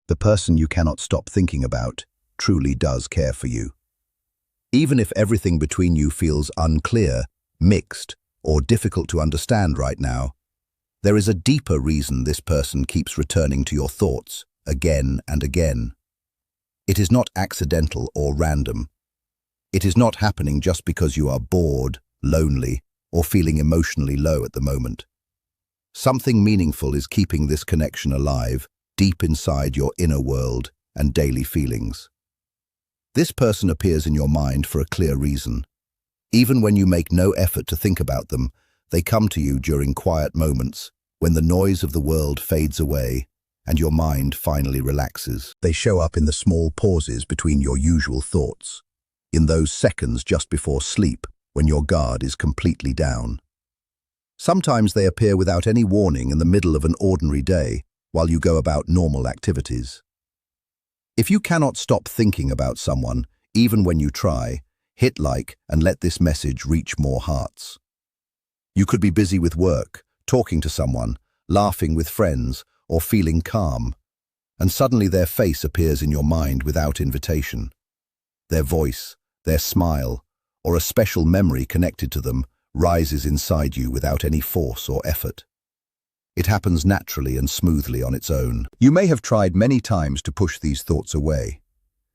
The person you cannot stop thinking about truly does care for you. Even if everything between you feels unclear, mixed, or difficult to understand right now, there is a deeper reason this person keeps returning to your thoughts again and again. It is not accidental or random. It is not happening just because you are bored, lonely, or feeling emotionally low at the moment. Something meaningful is keeping this connection alive, deep inside your inner world and daily feelings. This person appears in your mind for a clear reason. Even when you make no effort to think about them, they come to you during quiet moments, when the noise of the world fades away and your mind finally relaxes. They show up in the small pauses between your usual thoughts, in those seconds just before sleep when your guard is completely down. Sometimes they appear without any warning in the middle of an ordinary day while you go about normal activities. If you cannot stop thinking about someone, even when you try, hit like and let this message reach more hearts. You could be busy with work, talking to someone, laughing with friends, or feeling calm, and suddenly their face appears in your mind without invitation. Their voice, their smile, or a special memory connected to them rises inside you without any force or effort. It happens naturally and smoothly on its own. You may have tried many times to push these thoughts away.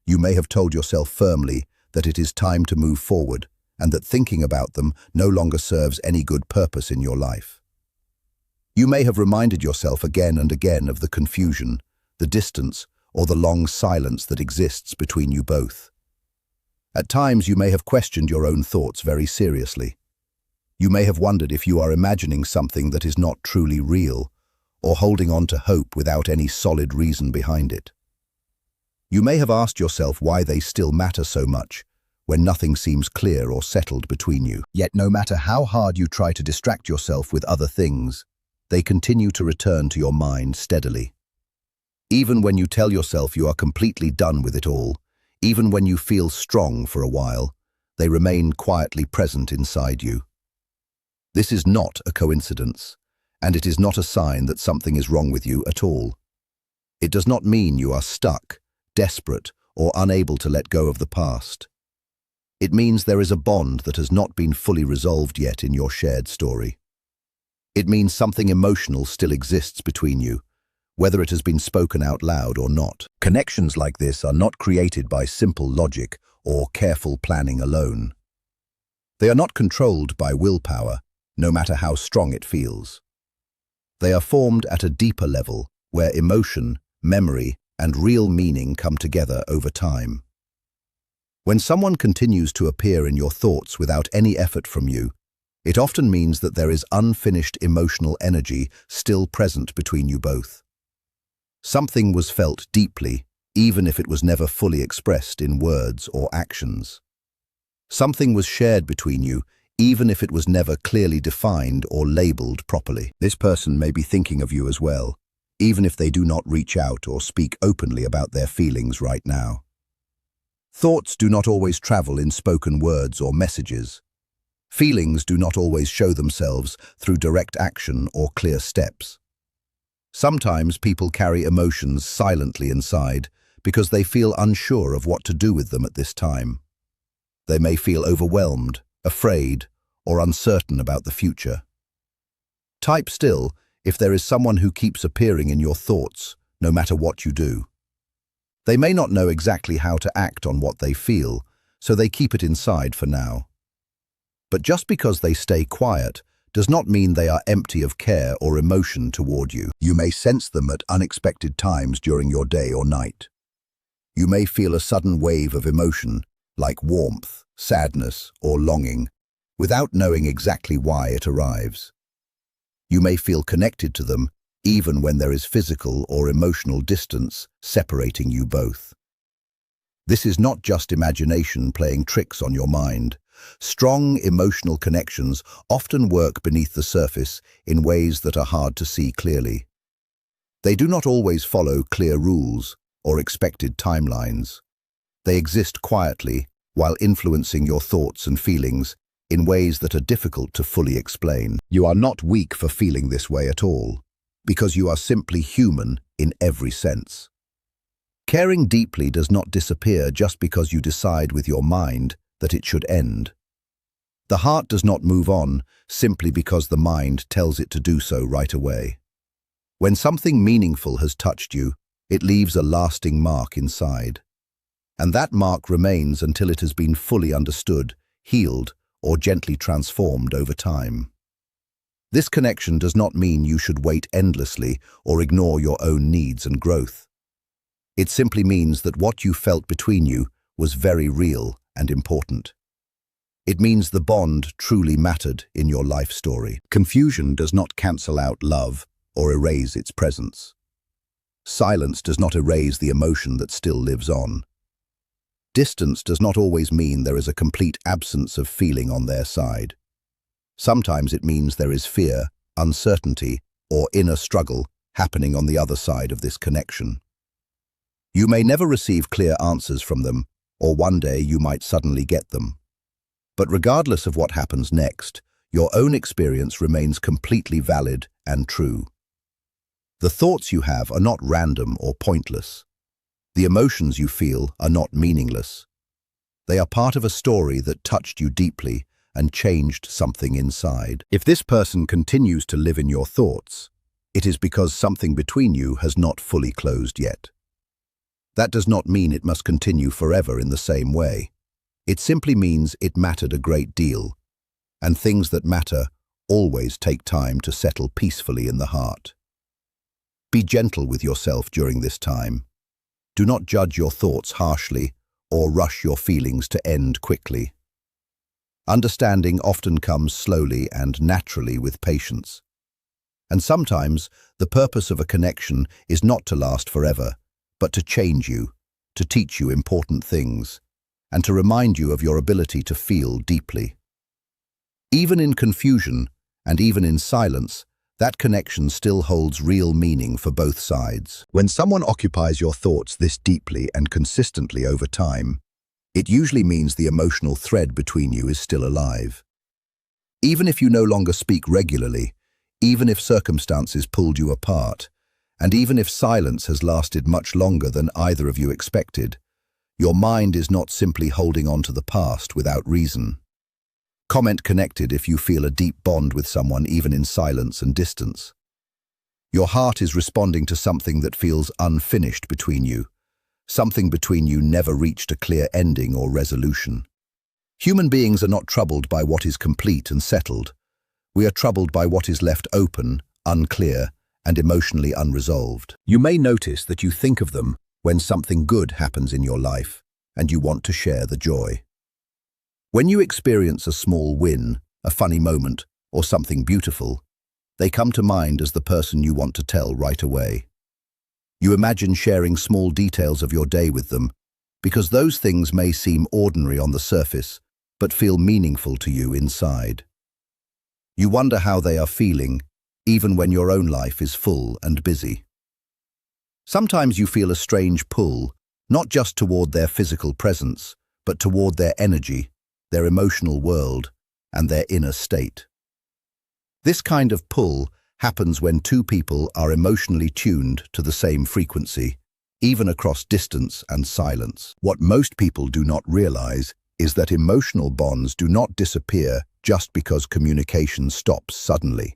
You may have told yourself firmly that it is time to move forward and that thinking about them no longer serves any good purpose in your life. You may have reminded yourself again and again of the confusion, the distance, or the long silence that exists between you both. At times you may have questioned your own thoughts very seriously. You may have wondered if you are imagining something that is not truly real, or holding on to hope without any solid reason behind it. You may have asked yourself why they still matter so much, when nothing seems clear or settled between you. Yet no matter how hard you try to distract yourself with other things, they continue to return to your mind steadily. Even when you tell yourself you are completely done with it all, even when you feel strong for a while, they remain quietly present inside you. This is not a coincidence, and it is not a sign that something is wrong with you at all. It does not mean you are stuck, desperate, or unable to let go of the past. It means there is a bond that has not been fully resolved yet in your shared story. It means something emotional still exists between you, whether it has been spoken out loud or not. Connections like this are not created by simple logic or careful planning alone. They are not controlled by willpower, no matter how strong it feels. They are formed at a deeper level, where emotion, memory, and real meaning come together over time. When someone continues to appear in your thoughts without any effort from you, it often means that there is unfinished emotional energy still present between you both. Something was felt deeply, even if it was never fully expressed in words or actions. Something was shared between you, even if it was never clearly defined or labeled properly. This person may be thinking of you as well, even if they do not reach out or speak openly about their feelings right now. Thoughts do not always travel in spoken words or messages. Feelings do not always show themselves through direct action or clear steps. Sometimes people carry emotions silently inside because they feel unsure of what to do with them at this time. They may feel overwhelmed, afraid, or uncertain about the future. Type still if there is someone who keeps appearing in your thoughts, no matter what you do. They may not know exactly how to act on what they feel, so they keep it inside for now. But just because they stay quiet does not mean they are empty of care or emotion toward you. You may sense them at unexpected times during your day or night. You may feel a sudden wave of emotion, like warmth, sadness, or longing, without knowing exactly why it arrives. You may feel connected to them, even when there is physical or emotional distance separating you both. This is not just imagination playing tricks on your mind. Strong emotional connections often work beneath the surface in ways that are hard to see clearly. They do not always follow clear rules or expected timelines. They exist quietly while influencing your thoughts and feelings in ways that are difficult to fully explain. You are not weak for feeling this way at all, because you are simply human in every sense. Caring deeply does not disappear just because you decide with your mind that it should end. The heart does not move on simply because the mind tells it to do so right away. When something meaningful has touched you, it leaves a lasting mark inside. And that mark remains until it has been fully understood, healed, or gently transformed over time. This connection does not mean you should wait endlessly or ignore your own needs and growth. It simply means that what you felt between you was very real and important. It means the bond truly mattered in your life story. Confusion does not cancel out love or erase its presence. Silence does not erase the emotion that still lives on. Distance does not always mean there is a complete absence of feeling on their side. Sometimes it means there is fear, uncertainty, or inner struggle happening on the other side of this connection. You may never receive clear answers from them, or one day you might suddenly get them. But regardless of what happens next, your own experience remains completely valid and true. The thoughts you have are not random or pointless. The emotions you feel are not meaningless. They are part of a story that touched you deeply and changed something inside. If this person continues to live in your thoughts, it is because something between you has not fully closed yet. That does not mean it must continue forever in the same way. It simply means it mattered a great deal, and things that matter always take time to settle peacefully in the heart. Be gentle with yourself during this time. Do not judge your thoughts harshly or rush your feelings to end quickly. Understanding often comes slowly and naturally with patience. And sometimes the purpose of a connection is not to last forever, but to change you, to teach you important things, and to remind you of your ability to feel deeply. Even in confusion and even in silence, that connection still holds real meaning for both sides. When someone occupies your thoughts this deeply and consistently over time, it usually means the emotional thread between you is still alive. Even if you no longer speak regularly, even if circumstances pulled you apart, and even if silence has lasted much longer than either of you expected, your mind is not simply holding on to the past without reason. Comment connected if you feel a deep bond with someone even in silence and distance. Your heart is responding to something that feels unfinished between you. Something between you never reached a clear ending or resolution. Human beings are not troubled by what is complete and settled. We are troubled by what is left open, unclear, and emotionally unresolved. You may notice that you think of them when something good happens in your life, and you want to share the joy. When you experience a small win, a funny moment, or something beautiful, they come to mind as the person you want to tell right away. You imagine sharing small details of your day with them, because those things may seem ordinary on the surface, but feel meaningful to you inside. You wonder how they are feeling, even when your own life is full and busy. Sometimes you feel a strange pull, not just toward their physical presence, but toward their energy, their emotional world, and their inner state. This kind of pull happens when two people are emotionally tuned to the same frequency, even across distance and silence. What most people do not realize is that emotional bonds do not disappear just because communication stops suddenly.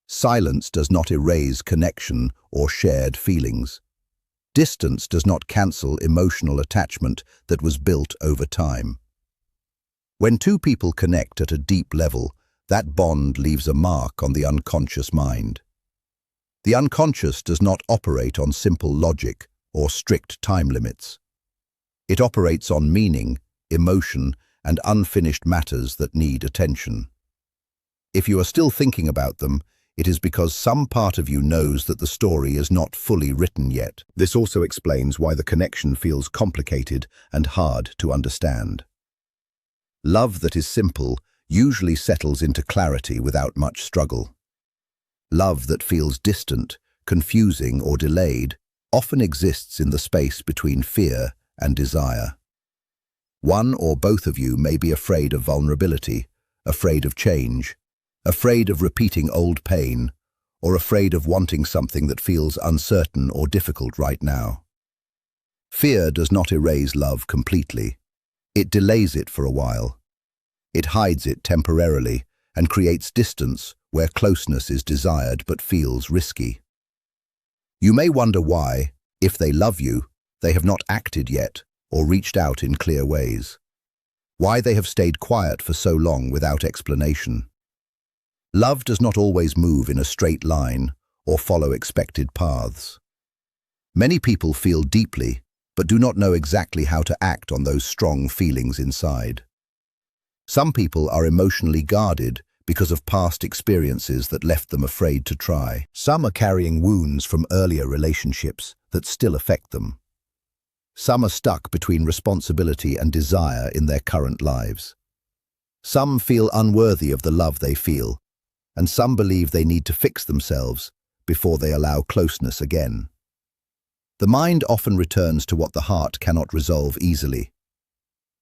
Silence does not erase connection or shared feelings. Distance does not cancel emotional attachment that was built over time. When two people connect at a deep level, that bond leaves a mark on the unconscious mind. The unconscious does not operate on simple logic or strict time limits. It operates on meaning, emotion, and unfinished matters that need attention. If you are still thinking about them, it is because some part of you knows that the story is not fully written yet. This also explains why the connection feels complicated and hard to understand. Love that is simple usually settles into clarity without much struggle. Love that feels distant, confusing, or delayed often exists in the space between fear and desire. One or both of you may be afraid of vulnerability, afraid of change, afraid of repeating old pain, or afraid of wanting something that feels uncertain or difficult right now. Fear does not erase love completely. It delays it for a while. It hides it temporarily and creates distance where closeness is desired but feels risky. You may wonder why, if they love you, they have not acted yet or reached out in clear ways. Why they have stayed quiet for so long without explanation. Love does not always move in a straight line or follow expected paths. Many people feel deeply, but do not know exactly how to act on those strong feelings inside. Some people are emotionally guarded because of past experiences that left them afraid to try. Some are carrying wounds from earlier relationships that still affect them. Some are stuck between responsibility and desire in their current lives. Some feel unworthy of the love they feel, and some believe they need to fix themselves before they allow closeness again. The mind often returns to what the heart cannot resolve easily.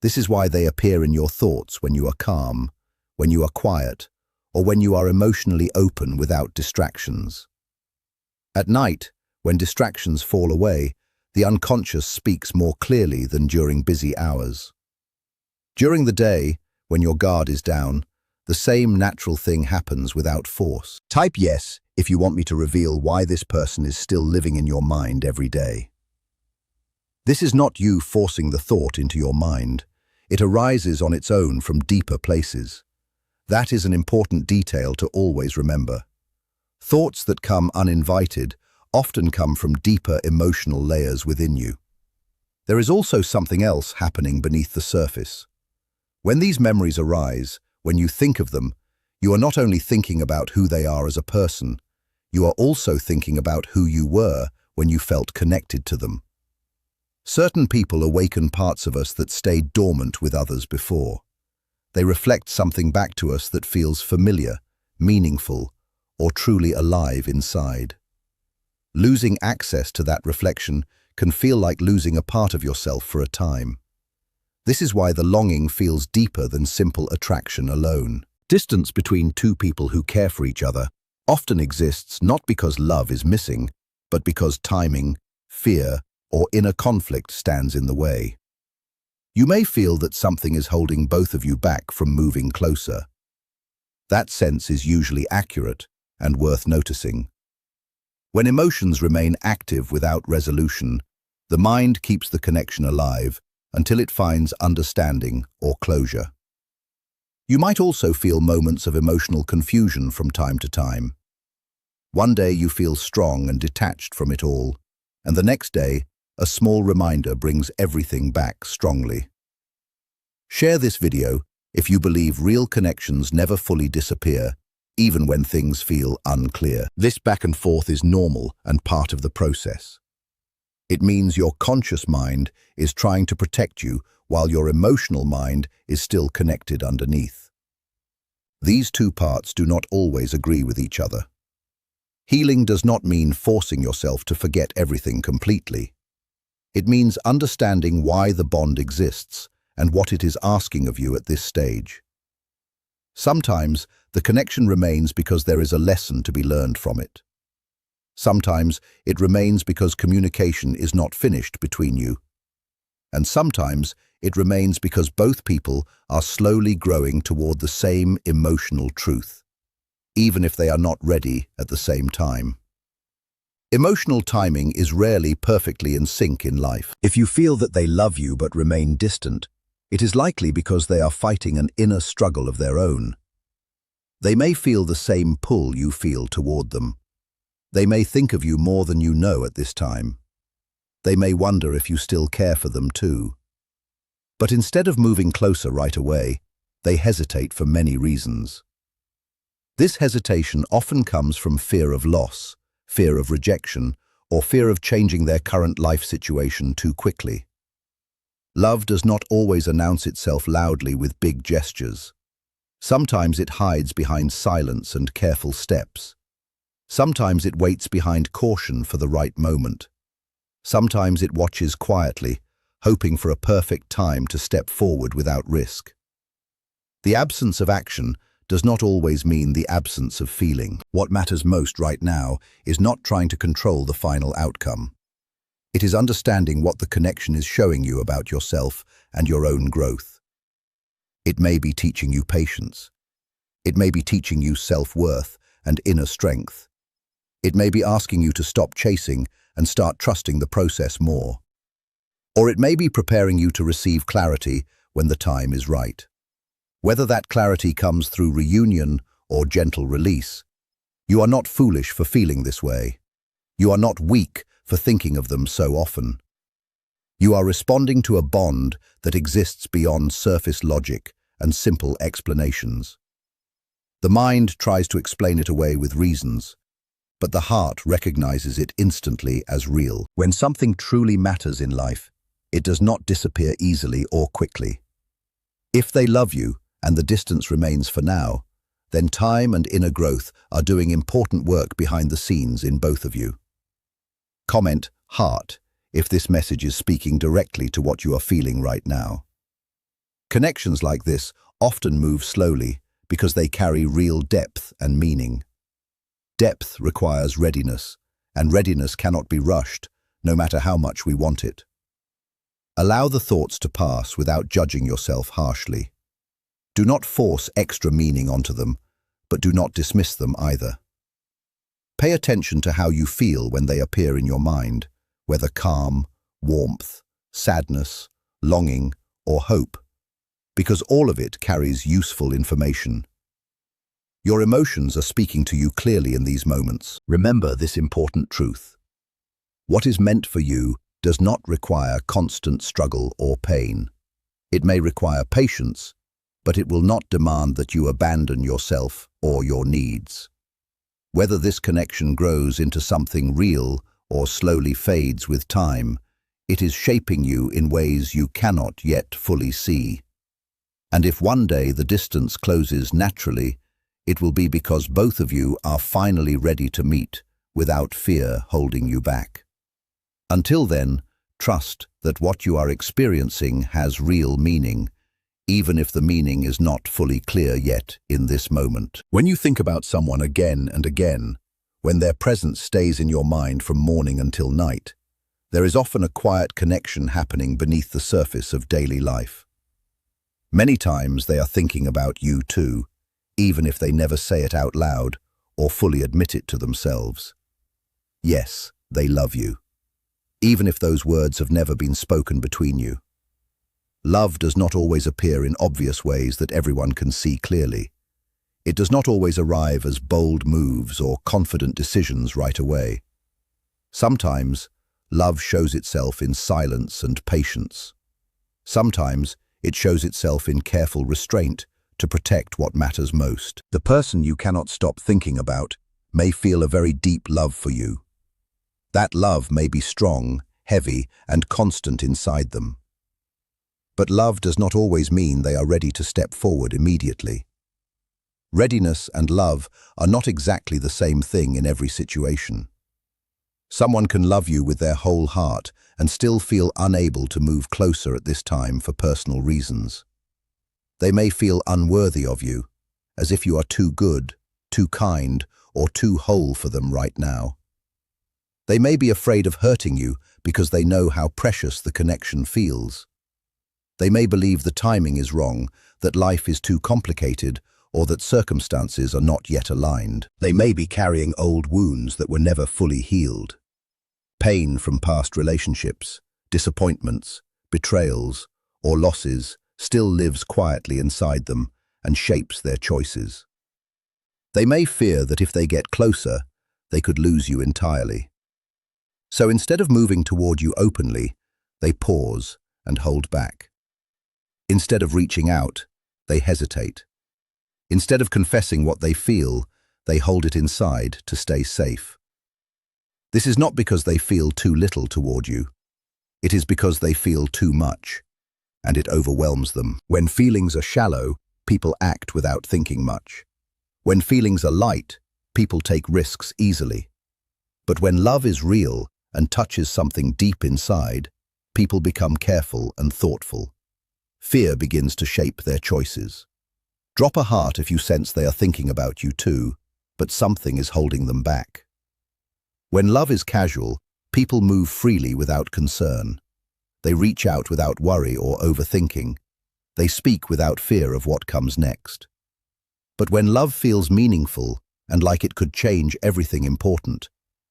This is why they appear in your thoughts when you are calm, when you are quiet, or when you are emotionally open without distractions. At night, when distractions fall away, the unconscious speaks more clearly than during busy hours. During the day, when your guard is down, the same natural thing happens without force. Type yes if you want me to reveal why this person is still living in your mind every day. This is not you forcing the thought into your mind. It arises on its own from deeper places. That is an important detail to always remember. Thoughts that come uninvited often come from deeper emotional layers within you. There is also something else happening beneath the surface. When these memories arise, when you think of them, you are not only thinking about who they are as a person, you are also thinking about who you were when you felt connected to them. Certain people awaken parts of us that stayed dormant with others before. They reflect something back to us that feels familiar, meaningful, or truly alive inside. Losing access to that reflection can feel like losing a part of yourself for a time. This is why the longing feels deeper than simple attraction alone. Distance between two people who care for each other often exists not because love is missing, but because timing, fear, or inner conflict stands in the way. You may feel that something is holding both of you back from moving closer. That sense is usually accurate and worth noticing. When emotions remain active without resolution, the mind keeps the connection alive until it finds understanding or closure. You might also feel moments of emotional confusion from time to time. One day you feel strong and detached from it all, and the next day, a small reminder brings everything back strongly. Share this video if you believe real connections never fully disappear, even when things feel unclear. This back and forth is normal and part of the process. It means your conscious mind is trying to protect you while your emotional mind is still connected underneath. These two parts do not always agree with each other. Healing does not mean forcing yourself to forget everything completely. It means understanding why the bond exists and what it is asking of you at this stage. Sometimes the connection remains because there is a lesson to be learned from it. Sometimes it remains because communication is not finished between you. And sometimes it remains because both people are slowly growing toward the same emotional truth, even if they are not ready at the same time. Emotional timing is rarely perfectly in sync in life. If you feel that they love you but remain distant, it is likely because they are fighting an inner struggle of their own. They may feel the same pull you feel toward them. They may think of you more than you know at this time. They may wonder if you still care for them too. But instead of moving closer right away, they hesitate for many reasons. This hesitation often comes from fear of loss, fear of rejection, or fear of changing their current life situation too quickly. Love does not always announce itself loudly with big gestures. Sometimes it hides behind silence and careful steps. Sometimes it waits behind caution for the right moment. Sometimes it watches quietly, hoping for a perfect time to step forward without risk. The absence of action does not always mean the absence of feeling. What matters most right now is not trying to control the final outcome. It is understanding what the connection is showing you about yourself and your own growth. It may be teaching you patience. It may be teaching you self-worth and inner strength. It may be asking you to stop chasing and start trusting the process more. Or it may be preparing you to receive clarity when the time is right. Whether that clarity comes through reunion or gentle release, you are not foolish for feeling this way. You are not weak for thinking of them so often. You are responding to a bond that exists beyond surface logic and simple explanations. The mind tries to explain it away with reasons, but the heart recognizes it instantly as real. When something truly matters in life, it does not disappear easily or quickly. If they love you and the distance remains for now, then time and inner growth are doing important work behind the scenes in both of you. Comment heart if this message is speaking directly to what you are feeling right now. Connections like this often move slowly because they carry real depth and meaning. Depth requires readiness, and readiness cannot be rushed, no matter how much we want it. Allow the thoughts to pass without judging yourself harshly. Do not force extra meaning onto them, but do not dismiss them either. Pay attention to how you feel when they appear in your mind, whether calm, warmth, sadness, longing, or hope, because all of it carries useful information. Your emotions are speaking to you clearly in these moments. Remember this important truth. What is meant for you does not require constant struggle or pain. It may require patience, but it will not demand that you abandon yourself or your needs. Whether this connection grows into something real or slowly fades with time, it is shaping you in ways you cannot yet fully see. And if one day the distance closes naturally, it will be because both of you are finally ready to meet without fear holding you back. Until then, trust that what you are experiencing has real meaning, even if the meaning is not fully clear yet in this moment. When you think about someone again and again, when their presence stays in your mind from morning until night, there is often a quiet connection happening beneath the surface of daily life. Many times they are thinking about you too, even if they never say it out loud or fully admit it to themselves. Yes, they love you, even if those words have never been spoken between you. Love does not always appear in obvious ways that everyone can see clearly. It does not always arrive as bold moves or confident decisions right away. Sometimes, love shows itself in silence and patience. Sometimes, it shows itself in careful restraint to protect what matters most. The person you cannot stop thinking about may feel a very deep love for you. That love may be strong, heavy, and constant inside them. But love does not always mean they are ready to step forward immediately. Readiness and love are not exactly the same thing in every situation. Someone can love you with their whole heart and still feel unable to move closer at this time for personal reasons. They may feel unworthy of you, as if you are too good, too kind, or too whole for them right now. They may be afraid of hurting you because they know how precious the connection feels. They may believe the timing is wrong, that life is too complicated, or that circumstances are not yet aligned. They may be carrying old wounds that were never fully healed. Pain from past relationships, disappointments, betrayals, or losses still lives quietly inside them and shapes their choices. They may fear that if they get closer, they could lose you entirely. So instead of moving toward you openly, they pause and hold back. Instead of reaching out, they hesitate. Instead of confessing what they feel, they hold it inside to stay safe. This is not because they feel too little toward you. It is because they feel too much, and it overwhelms them. When feelings are shallow, people act without thinking much. When feelings are light, people take risks easily. But when love is real and touches something deep inside, people become careful and thoughtful. Fear begins to shape their choices. Drop a heart if you sense they are thinking about you too, but something is holding them back. When love is casual, People move freely without concern. They reach out without worry or overthinking. They speak without fear of what comes next. But when love feels meaningful and like it could change everything important,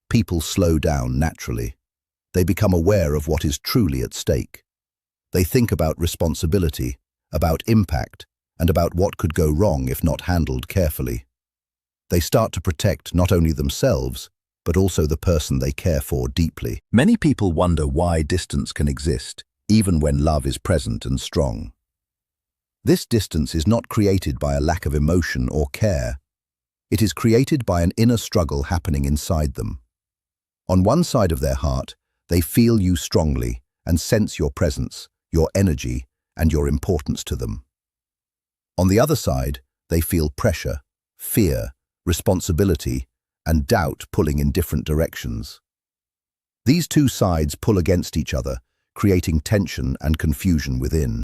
people slow down naturally. They become aware of what is truly at stake. They think about responsibility, about impact, and about what could go wrong if not handled carefully. They start to protect not only themselves, but also the person they care for deeply. Many people wonder why distance can exist, even when love is present and strong. This distance is not created by a lack of emotion or care. It is created by an inner struggle happening inside them. On one side of their heart, they feel you strongly and sense your presence, your energy, and your importance to them. On the other side, they feel pressure, fear, responsibility, and doubt pulling in different directions. These two sides pull against each other, creating tension and confusion within.